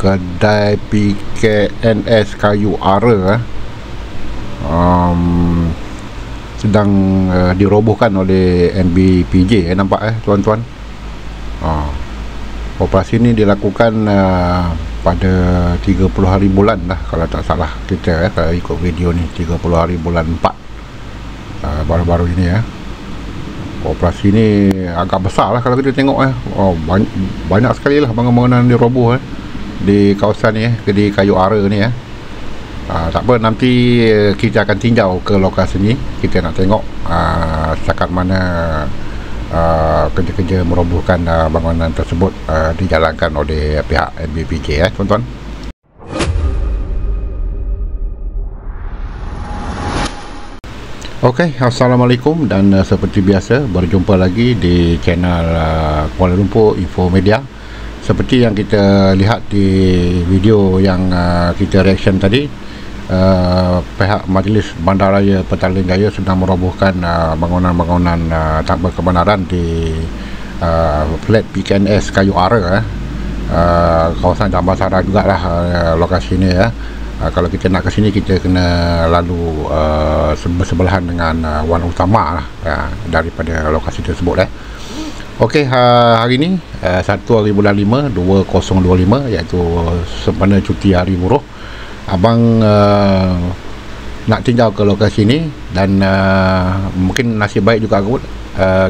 kedai PKNS Kayu Ara sedang dirobohkan oleh NBPJ, nampak tuan-tuan. Operasi ini dilakukan pada 30 hari bulan lah, kalau tak salah kita kalau ikut video ni 30 hari bulan 4 baru-baru ini Operasi ni agak besar lah kalau kita tengok banyak sekali lah bangunan-bangunan diroboh di kawasan ni di Kayu Ara ni tak apa, nanti kita akan tinjau ke lokasi ni. Kita nak tengok setakat mana kerja-kerja merobohkan bangunan tersebut dijalankan oleh pihak NBPJ tuan-tuan. Okey, Assalamualaikum, dan seperti biasa berjumpa lagi di channel Kuala Lumpur Info Media. Seperti yang kita lihat di video yang kita reaction tadi, pihak Majlis Bandaraya Petaling Jaya sedang merobohkan bangunan-bangunan tanpa kebenaran di flat PKNS Kayu Ara, kawasan Damansara jugalah lokasi ini kalau kita nak ke sini kita kena lalu bersebelahan dengan wan utama lah, daripada lokasi tersebut Okey, hari ini 1 hari bulan 5 2025, iaitu sempena cuti hari buruh. Abang nak tinjau ke lokasi ini, dan mungkin nasib baik juga kot,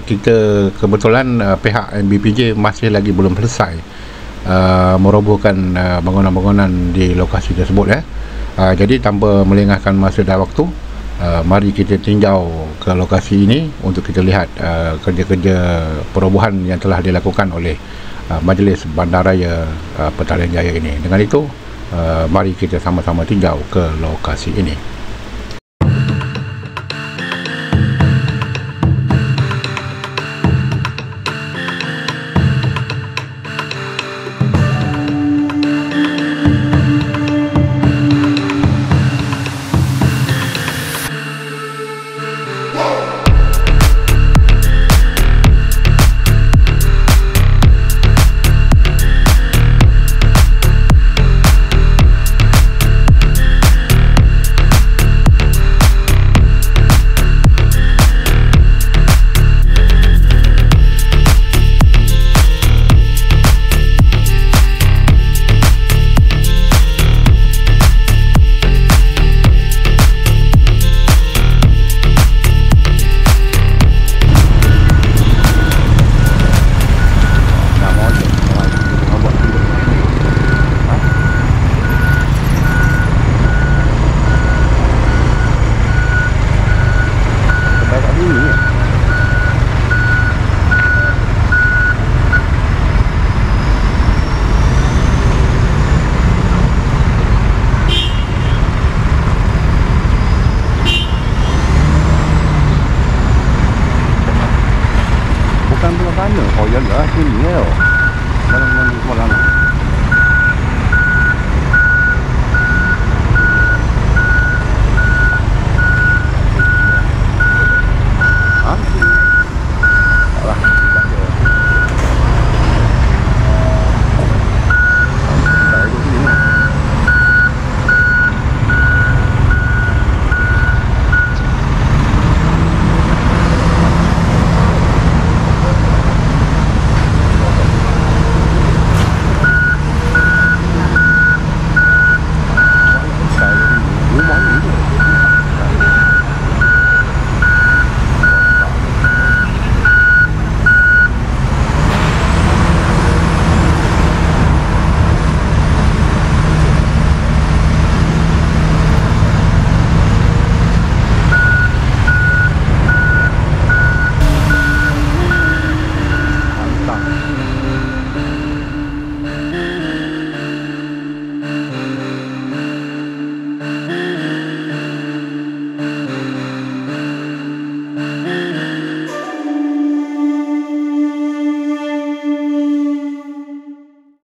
kita kebetulan pihak NBPJ masih lagi belum selesai merobohkan bangunan-bangunan di lokasi tersebut jadi tanpa melengahkan masa dan waktu, mari kita tinjau ke lokasi ini untuk kita lihat kerja-kerja perobohan yang telah dilakukan oleh Majlis Bandaraya Petaling Jaya ini. Dengan itu, mari kita sama-sama tinjau ke lokasi ini. Oh yalah, sini